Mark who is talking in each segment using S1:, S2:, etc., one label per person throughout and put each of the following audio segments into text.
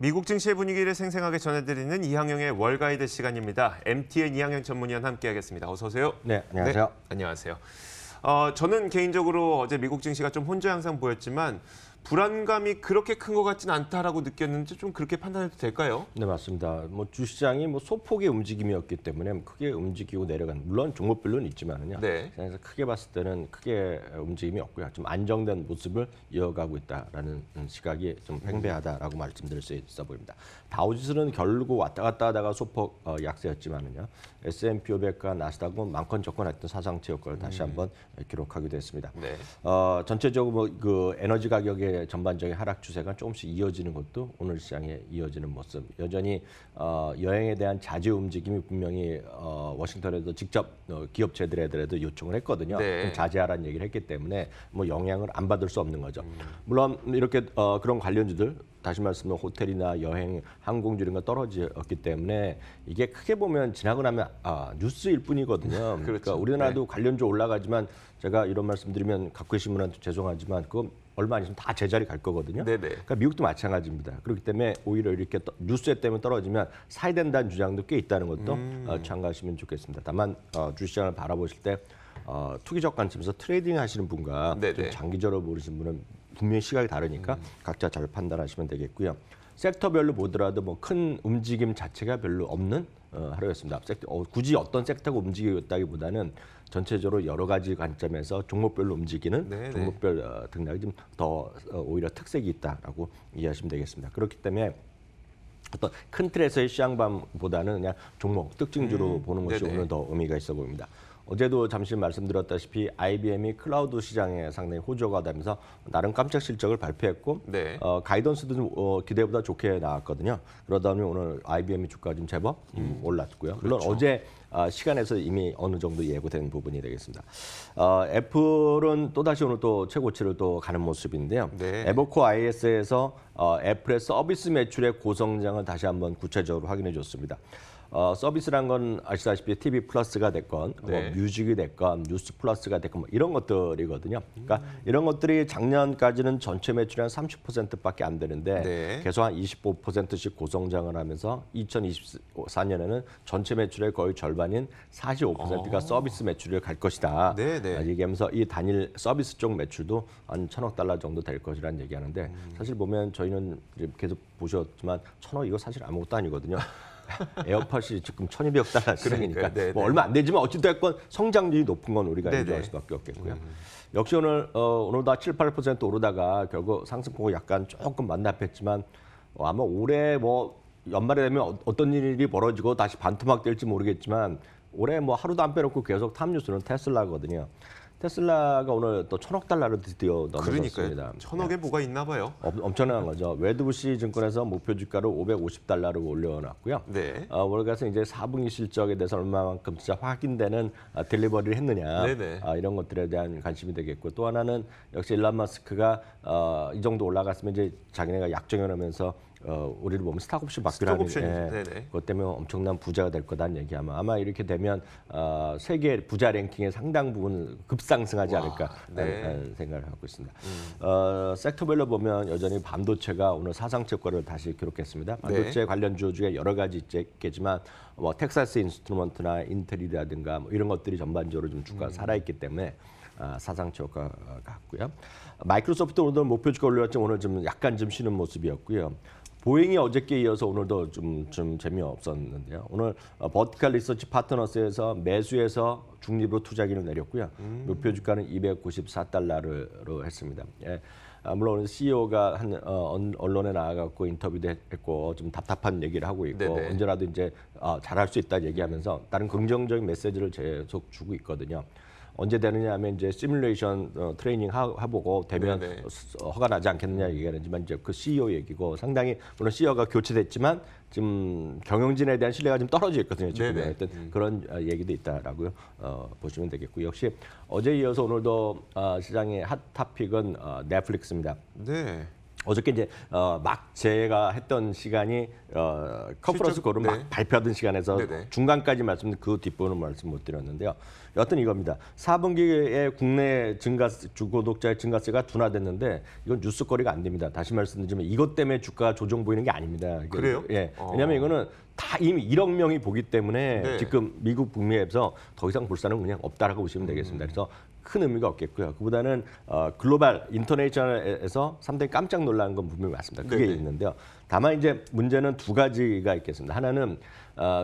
S1: 미국 증시의 분위기를 생생하게 전해드리는 이항영의 월가이드 시간입니다. MTN 이항영 전문위원 함께하겠습니다. 어서 오세요.
S2: 네, 안녕하세요.
S1: 네, 안녕하세요. 저는 개인적으로 어제 미국 증시가 좀 혼조 양상 보였지만 불안감이 그렇게 큰 것 같지는 않다라고 느꼈는데 좀 그렇게 판단해도 될까요?
S2: 네, 맞습니다. 주시장이 소폭의 움직임이었기 때문에 크게 움직이고 내려간 물론 종목별로는 있지만은요.
S1: 네.
S2: 그래서 크게 봤을 때는 크게 움직임이 없고요. 좀 안정된 모습을 이어가고 있다라는 시각이 좀 팽배하다라고 말씀드릴 수 있어 보입니다. 다우지수는 결국 왔다 갔다 하다가 소폭 약세였지만은요. S&P 500과 나스닥은 많건 적건 했던 사상치 효과를 다시 한번 기록하기도 했습니다.
S1: 네.
S2: 전체적으로 그 에너지 가격의 전반적인 하락 추세가 조금씩 이어지는 것도 오늘 시장에 이어지는 모습. 여전히 여행에 대한 자제 움직임이 분명히 워싱턴에도 직접 기업체들에도 요청을 했거든요.
S1: 네.
S2: 좀 자제하라는 얘기를 했기 때문에 영향을 안 받을 수 없는 거죠. 물론 이렇게 그런 관련주들 다시 말씀드리면 호텔이나 여행, 항공주 이런 거 떨어졌기 때문에 이게 크게 보면 지나고 나면 뉴스일 뿐이거든요.
S1: 그렇죠.
S2: 그러니까 우리나라도
S1: 네.
S2: 관련주 올라가지만 제가 이런 말씀드리면 갖고 계신 분한테 죄송하지만 그거 얼마 안 있으면 다 제자리 갈 거거든요.
S1: 네네.
S2: 그러니까 미국도 마찬가지입니다. 그렇기 때문에 오히려 이렇게 뉴스 때문에 떨어지면 사야 된다는 주장도 꽤 있다는 것도 참고하시면 좋겠습니다. 다만 주시장을 바라보실 때 투기적 관점에서 트레이딩 하시는 분과 좀 장기적으로 보시는 분은 분명히 시각이 다르니까 각자 잘 판단하시면 되겠고요. 섹터별로 보더라도 큰 움직임 자체가 별로 없는 하루였습니다. 굳이 어떤 섹터가 움직였다기보다는 전체적으로 여러 가지 관점에서 종목별로 움직이는 종목별 등락이 좀 더 오히려 특색이 있다라고 이해하시면 되겠습니다. 그렇기 때문에 어떤 큰 틀에서의 시장밤보다는 그냥 종목 특징주로 보는 것이 오늘 더 의미가 있어 보입니다. 어제도 잠시 말씀드렸다시피 IBM이 클라우드 시장에 상당히 호조가 되면서 나름 깜짝 실적을 발표했고 가이던스도 좀 기대보다 좋게 나왔거든요. 그러다 보니 오늘 IBM이 주가 좀 제법 올랐고요. 물론
S1: 그렇죠.
S2: 어제 시간에서 이미 어느 정도 예고된 부분이 되겠습니다. 애플은 또다시 오늘 또 최고치를 또 가는 모습인데요. 에버코 IS에서 애플의 서비스 매출의 고성장을 다시 한번 구체적으로 확인해 줬습니다. 서비스란 건 아시다시피 TV 플러스가 됐건 뮤직이 됐건 뉴스 플러스가 됐건 이런 것들이거든요. 그러니까 이런 것들이 작년까지는 전체 매출의 한 30%밖에 안 되는데 계속 한 25%씩 고성장을 하면서 2024년에는 전체 매출의 거의 절반인 45%가 서비스 매출을 갈 것이다. 얘기하면서 이 단일 서비스 쪽 매출도 한 1,000억 달러 정도 될 것이라는 얘기하는데 사실 보면 저희는 계속 보셨지만 1,000억 이거 사실 아무것도 아니거든요. 에어팟이 지금 1,200억 달러 시장이니까 얼마 안 되지만 어찌됐건 성장률이 높은 건 우리가 인정할 수밖에 없겠고요. 역시 오늘도 7, 8% 오르다가 결국 상승폭을 약간 조금 만납했지만 아마 올해 연말에 되면 어떤 일이 벌어지고 다시 반토막 될지 모르겠지만 올해 하루도 안 빼놓고 계속 탑 뉴스는 테슬라거든요. 테슬라가 오늘 또 1,000억 달러를 드디어 넘어섰습니다.
S1: 1,000억에 뭐가 있나 봐요.
S2: 엄청난 거죠. 웨드부시 증권에서 목표 주가를 550달러로 올려놨고요. 월가에서 이제 4분기 실적에 대해서 얼마만큼 진짜 확인되는 딜리버리를 했느냐 이런 것들에 대한 관심이 되겠고 또 하나는 역시 일론 머스크가 이 정도 올라갔으면 이제 자기네가 약정을 하면서 우리를 보면 스톡옵션 받기로 하는 그것 때문에 엄청난 부자가 될 거다는 얘기하면 아마 이렇게 되면 세계 부자 랭킹의 상당 부분 급상승하지 않을까 하는 생각을 갖고 있습니다. 섹터별로 보면 여전히 반도체가 오늘 사상치 효과를 다시 기록했습니다. 반도체 관련주 중에 여러 가지 있겠지만 텍사스 인스트루먼트나 인텔이라든가 이런 것들이 전반적으로 좀 주가가 살아있기 때문에 사상치 효과가 같고요. 마이크로소프트 오늘도 목표 주가 올려왔지만 오늘 좀 약간 좀 쉬는 모습이었고요. 보잉이 어저께 이어서 오늘도 좀 재미없었는데요. 오늘 버티컬 리서치 파트너스에서 매수해서 중립으로 투자기를 내렸고요. 목표 주가는 294달러로 했습니다. 물론 CEO가 한 언론에 나와갖고 인터뷰도 했고 좀 답답한 얘기를 하고 있고 언제라도 이제 잘할 수 있다 얘기하면서 다른 긍정적인 메시지를 계속 주고 있거든요. 언제 되느냐 하면 이제 시뮬레이션 트레이닝 해보고 되면 허가 나지 않겠느냐 얘기하는지만 이제 그 CEO 얘기고 상당히 물론 CEO가 교체됐지만 지금 경영진에 대한 신뢰가 좀 떨어져 있거든요. 지금 하여튼 그런 얘기도 있다라고 보시면 되겠고 역시 어제 이어서 오늘도 시장의 핫 토픽은 넷플릭스입니다. 어저께 이제 막 제가 했던 시간이 컨퍼런스 콜을 막 발표하던 시간에서 중간까지 말씀드린 그 뒷부분은 말씀 못 드렸는데요. 여하튼 이겁니다. 4분기에 국내 주구독자의 증가세가 둔화됐는데 이건 뉴스거리가 안 됩니다. 다시 말씀드리면 이것 때문에 주가 조정 보이는 게 아닙니다.
S1: 그래요?
S2: 예. 왜냐하면 이거는 다 이미 1억 명이 보기 때문에 지금 미국 북미에서 더 이상 볼 사람은 그냥 없다라고 보시면 되겠습니다. 그래서 큰 의미가 없겠고요. 그보다는 글로벌 인터내셔널에서 상당히 깜짝 놀란 건 분명히 맞습니다. 그게 있는데요. 다만 이제 문제는 두 가지가 있겠습니다. 하나는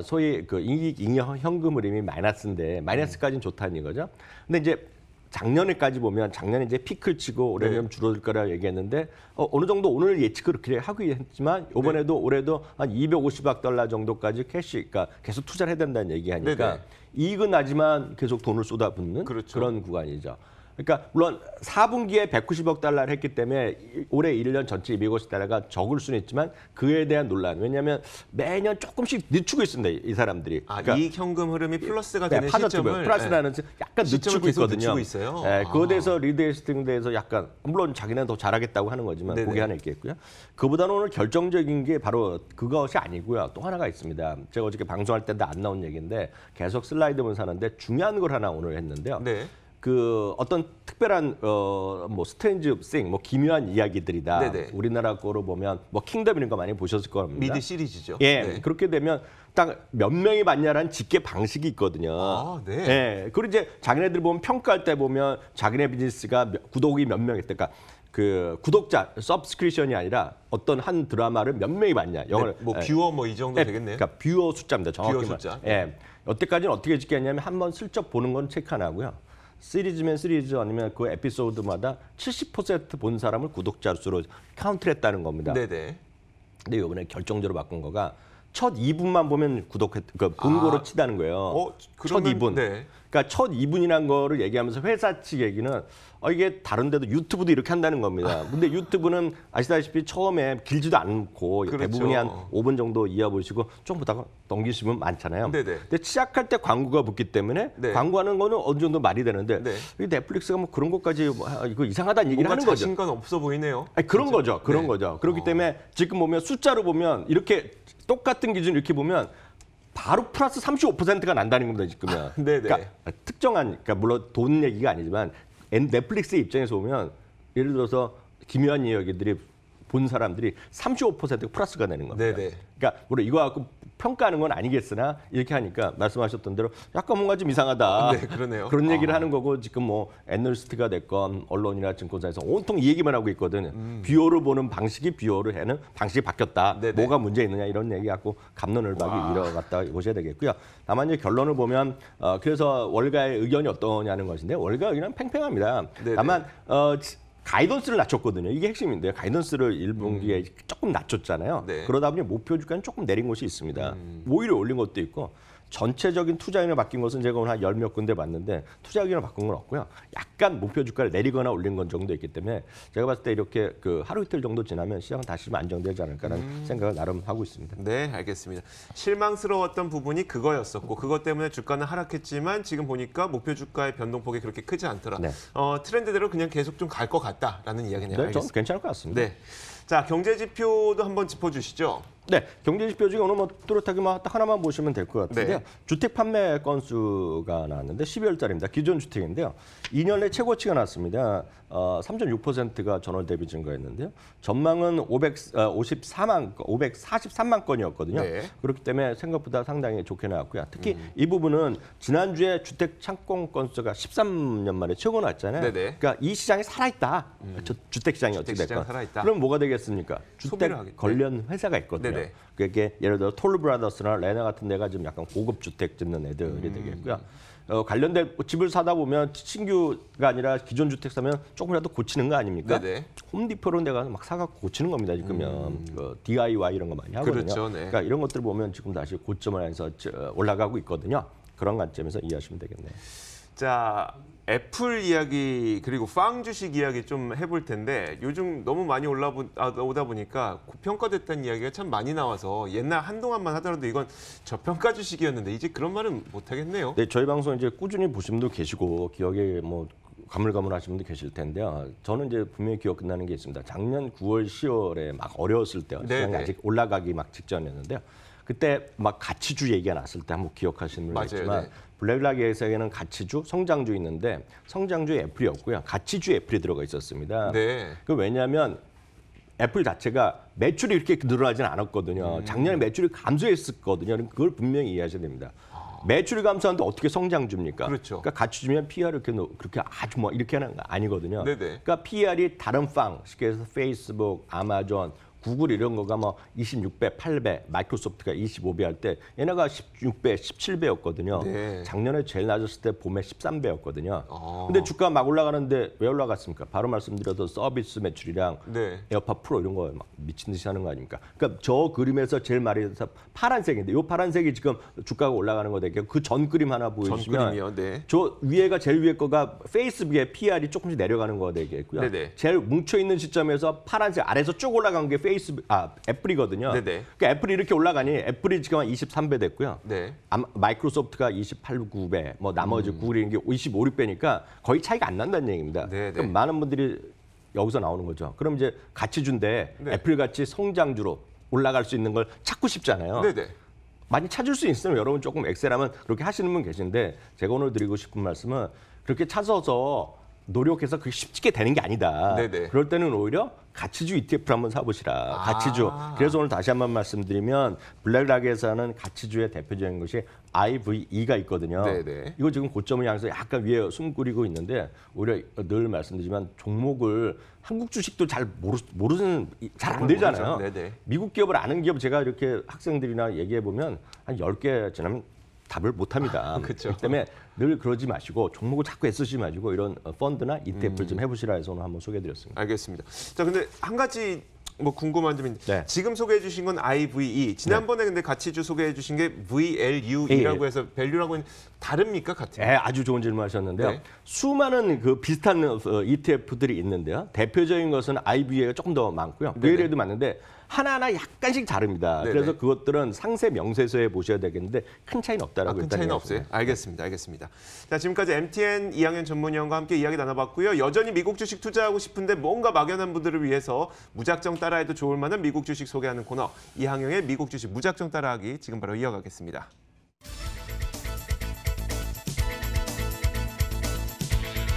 S2: 소위 그 이익 잉여 현금 흐름이 마이너스인데 마이너스까지는 좋다는 이거죠. 근데 이제 작년에까지 보면 작년에 이제 피크를 치고 올해는 줄어들 거라고 얘기했는데 어느 정도 오늘 예측을 그렇게 하고 했지만 이번에도 올해도 한 250억 달러 정도까지 캐시, 그러니까 계속 투자를 해야 된다는 얘기하니까 이익은 나지만 계속 돈을 쏟아붓는 그런 구간이죠. 그러니까 물론 4분기에 190억 달러를 했기 때문에 올해 1년 전체 250달러가 적을 수는 있지만 그에 대한 논란. 왜냐하면 매년 조금씩 늦추고 있습니다. 이 사람들이.
S1: 그러니까 이익 현금 흐름이 플러스가 되는 시점을
S2: 플러스라는 약간 늦추고 있거든요.
S1: 있어요.
S2: 그거에 대해서 리드 에스팅에 대해서 약간 물론 자기는 더 잘하겠다고 하는 거지만 그게 하나 있겠고요. 그보다는 오늘 결정적인 게 바로 그것이 아니고요. 또 하나가 있습니다. 제가 어저께 방송할 때도 안 나온 얘기인데 계속 슬라이드 보면서 하는데 중요한 걸 하나 오늘 했는데요. 그 어떤 특별한 뭐 스트레인지 싱, 뭐 기묘한 이야기들이다. 우리나라 거로 보면 뭐 킹덤 이런 거 많이 보셨을 겁니다.
S1: 미드 시리즈죠.
S2: 예, 그렇게 되면 딱 몇 명이 봤냐라는 집계 방식이 있거든요. 예, 그리고 이제 자기네들 보면 평가할 때 보면 자기네 비즈니스가 구독이 몇 명 있다. 그러니까 그 구독자 서브스크립션이 아니라 어떤 한 드라마를 몇 명이 봤냐. 영어를
S1: 뭐 뷰어 뭐 이 정도 되겠네요.
S2: 그러니까 뷰어 숫자입니다. 정확히
S1: 뷰어 숫자.
S2: 예, 여태까지는 어떻게 집계했냐면 한번 슬쩍 보는 건 체크 안 하고요. 시리즈면 시리즈 아니면 그 에피소드마다 70% 본 사람을 구독자 수로 카운트를 했다는 겁니다. 근데 이번에 결정적으로 바꾼 거가 첫 2분만 보면 본 거로 치다는 거예요. 첫 2분. 그러니까 첫 2분이라는 거를 얘기하면서 회사 측 얘기는 이게 다른 데도 유튜브도 이렇게 한다는 겁니다. 근데 유튜브는 아시다시피 처음에 길지도 않고 대부분이 한 5분 정도 이어보시고 좀 보다가 넘기시면 많잖아요. 근데 시작할 때 광고가 붙기 때문에 광고하는 거는 어느 정도 말이 되는데 이 넷플릭스가 뭐 그런 것까지 이거 이상하다는 얘기를 하는 거죠.
S1: 자신감 없어 보이네요.
S2: 그런 거죠. 그런 거죠. 그렇기 때문에 지금 보면 숫자로 보면 이렇게 똑같은 기준 이렇게 보면 바로 플러스 35%가 난다는 겁니다, 지금은. 그러니까 특정한, 그러니까 물론 돈 얘기가 아니지만 넷플릭스 입장에서 보면 예를 들어서 기묘한 이야기들이 본 사람들이 35% 플러스가 되는 겁니다. 그러니까 물론 이거 갖고 평가하는 건 아니겠으나 이렇게 하니까 말씀하셨던 대로 약간 뭔가 좀 이상하다.
S1: 그러네요.
S2: 그런 얘기를 하는 거고 지금 뭐 애널리스트가 됐건 언론이나 증권사에서 온통 이 얘기만 하고 있거든요. 뷰어를 보는 방식이 뷰어를 하는 방식이 바뀌었다. 뭐가 문제 있느냐 이런 얘기 갖고 갑론을박이 이뤄갔다 보셔야 되겠고요. 다만 이제 결론을 보면 그래서 월가의 의견이 어떠냐는 것인데 월가 의견은 팽팽합니다. 다만 가이던스를 낮췄거든요. 이게 핵심인데요. 가이던스를 1분기에 조금 낮췄잖아요. 그러다 보니 목표 주가는 조금 내린 곳이 있습니다. 오히려 올린 것도 있고 전체적인 투자인을 바뀐 것은 제가 오늘 한 10몇 군데 봤는데 투자 의견을 바꾼 건 없고요. 약간 목표 주가를 내리거나 올린 건 정도 있기 때문에 제가 봤을 때 이렇게 그 하루 이틀 정도 지나면 시장은 다시 좀 안정되지 않을까라는 생각을 나름 하고 있습니다.
S1: 네, 알겠습니다. 실망스러웠던 부분이 그거였었고 그것 때문에 주가는 하락했지만 지금 보니까 목표 주가의 변동폭이 그렇게 크지 않더라. 트렌드대로 그냥 계속 좀 갈 것 같다라는 이야기네요.
S2: 네, 저는 괜찮을 것 같습니다.
S1: 자, 경제 지표도 한번 짚어주시죠.
S2: 네, 경제 지표 중에 오늘 뭐 뚜렷하게 딱 하나만 보시면 될 것 같은데요. 주택 판매 건수가 나왔는데 12월 달입니다. 기존 주택인데요. 2년 내 최고치가 났습니다. 3.6%가 전월 대비 증가했는데요. 전망은 543만 건이었거든요. 그렇기 때문에 생각보다 상당히 좋게 나왔고요. 특히 이 부분은 지난주에 주택 창공 건수가 13년 만에 최고 났잖아요. 그러니까 이 시장이 살아있다. 주택 시장이 어떻게 될까? 그럼 뭐가 되겠습니까? 주택 관련 회사가 있거든요. 그게 예를 들어 톨브라더스나 레나 같은 데가 좀 약간 고급 주택 짓는 애들이 되겠고요. 관련된 집을 사다 보면 신규가 아니라 기존 주택 사면 조금이라도 고치는 거 아닙니까? 홈디포로 내가 막 사갖고 고치는 겁니다. 지금은 DIY 이런 거 많이 하거든요. 그러니까 이런 것들 보면 지금 다시 고점을 해서 올라가고 있거든요. 그런 관점에서 이해하시면 되겠네요.
S1: 자, 애플 이야기 그리고 빵 주식 이야기 좀 해볼 텐데 요즘 너무 많이 오다 보니까 고평가됐다는 이야기가 참 많이 나와서 옛날 한동안만 하더라도 이건 저평가 주식이었는데 이제 그런 말은 못 하겠네요.
S2: 네, 저희 방송 이제 꾸준히 보신 분도 계시고 기억에 뭐 가물가물하신 분도 계실 텐데요. 저는 이제 분명히 기억 끝나는 게 있습니다. 작년 9월, 10월에 막 어려웠을 때요. 시장이 아직 올라가기 막 직전이었는데요. 그때 막 가치주 얘기가 났을 때 한번 기억하시는 분 있지만 블랙락에서는 가치주, 성장주 있는데 성장주 애플이었고요. 가치주 애플이 들어가 있었습니다. 그 왜냐하면 애플 자체가 매출이 이렇게 늘어나지는 않았거든요. 작년에 매출이 감소했었거든요. 그걸 분명히 이해하셔야 됩니다. 매출이 감소하는데 어떻게 성장주입니까?
S1: 그렇죠.
S2: 그러니까 가치주면 PR을 그렇게 아주 뭐 이렇게 하는 거 아니거든요. 그러니까 PR이 다른 쉽게 해서 페이스북, 아마존, 구글 이런 거가 뭐 26배, 8배, 마이크로소프트가 25배 할 때 얘네가 16배, 17배였거든요. 작년에 제일 낮았을 때 봄에 13배였거든요. 근데 주가 막 올라가는데 왜 올라갔습니까? 바로 말씀드려도 서비스 매출이랑 에어팟 프로 이런 거 막 미친 듯이 하는 거 아닙니까? 그러니까 저 그림에서 제일 말해서 파란색인데 이 파란색이 지금 주가가 올라가는 거 되게 그 전 그림 하나 보여주시면 저 위에가 제일 위에 거가 페이스북의 PR이 조금씩 내려가는 거 되겠고요. 제일 뭉쳐 있는 시점에서 파란색 아래에서 쭉 올라간 게 애플이거든요. 그러니까 애플이 이렇게 올라가니 애플이 지금 한 23배 됐고요. 마이크로소프트가 28, 9배, 뭐 나머지 구글이 이게 25, 6배니까 거의 차이가 안 난다는 얘기입니다. 그럼 많은 분들이 여기서 나오는 거죠. 그럼 이제 가치주인데 애플같이 성장주로 올라갈 수 있는 걸 찾고 싶잖아요. 많이 찾을 수 있으면 여러분 조금 엑셀하면 그렇게 하시는 분 계신데 제가 오늘 드리고 싶은 말씀은 그렇게 찾아서 노력해서 그게 쉽게 되는 게 아니다. 그럴 때는 오히려 가치주 ETF를 한번 사보시라. 가치주. 그래서 오늘 다시 한번 말씀드리면 블랙락에서는 가치주의 대표적인 것이 IVE가 있거든요. 이거 지금 고점을 향해서 약간 위에 숨고리고 있는데 오히려 늘 말씀드리지만 종목을 한국 주식도 잘 모르는 잘 안 되잖아요. 미국 기업을 아는 기업 제가 이렇게 학생들이나 얘기해 보면 한 10개 지나면 답을 못합니다. 그렇기 때문에 늘 그러지 마시고 종목을 자꾸 애쓰지 마시고 이런 펀드나 ETF를 좀 해보시라 해서 오늘 한번 소개해드렸습니다.
S1: 알겠습니다. 자, 근데 한 가지 뭐 궁금한 점이 지금 소개해주신 건 IVE. 지난번에 근데 가치주 소개해주신 게 VLUE라고 해서 밸류라고 다릅니까, 같은?
S2: 아주 좋은 질문하셨는데요. 수많은 그 비슷한 ETF들이 있는데요. 대표적인 것은 IVE가 조금 더 많고요. VLUE도 많은데 하나하나 약간씩 다릅니다. 그래서 그것들은 상세 명세서에 보셔야 되겠는데 큰 차이는 없다라고
S1: 큰 차이는 없어요? 알겠습니다. 알겠습니다. 자, 지금까지 MTN 이항현 전문위원과 함께 이야기 나눠봤고요. 여전히 미국 주식 투자하고 싶은데 뭔가 막연한 분들을 위해서 무작정 따라해도 좋을 만한 미국 주식 소개하는 코너 이항현의 미국 주식 무작정 따라하기 지금 바로 이어가겠습니다.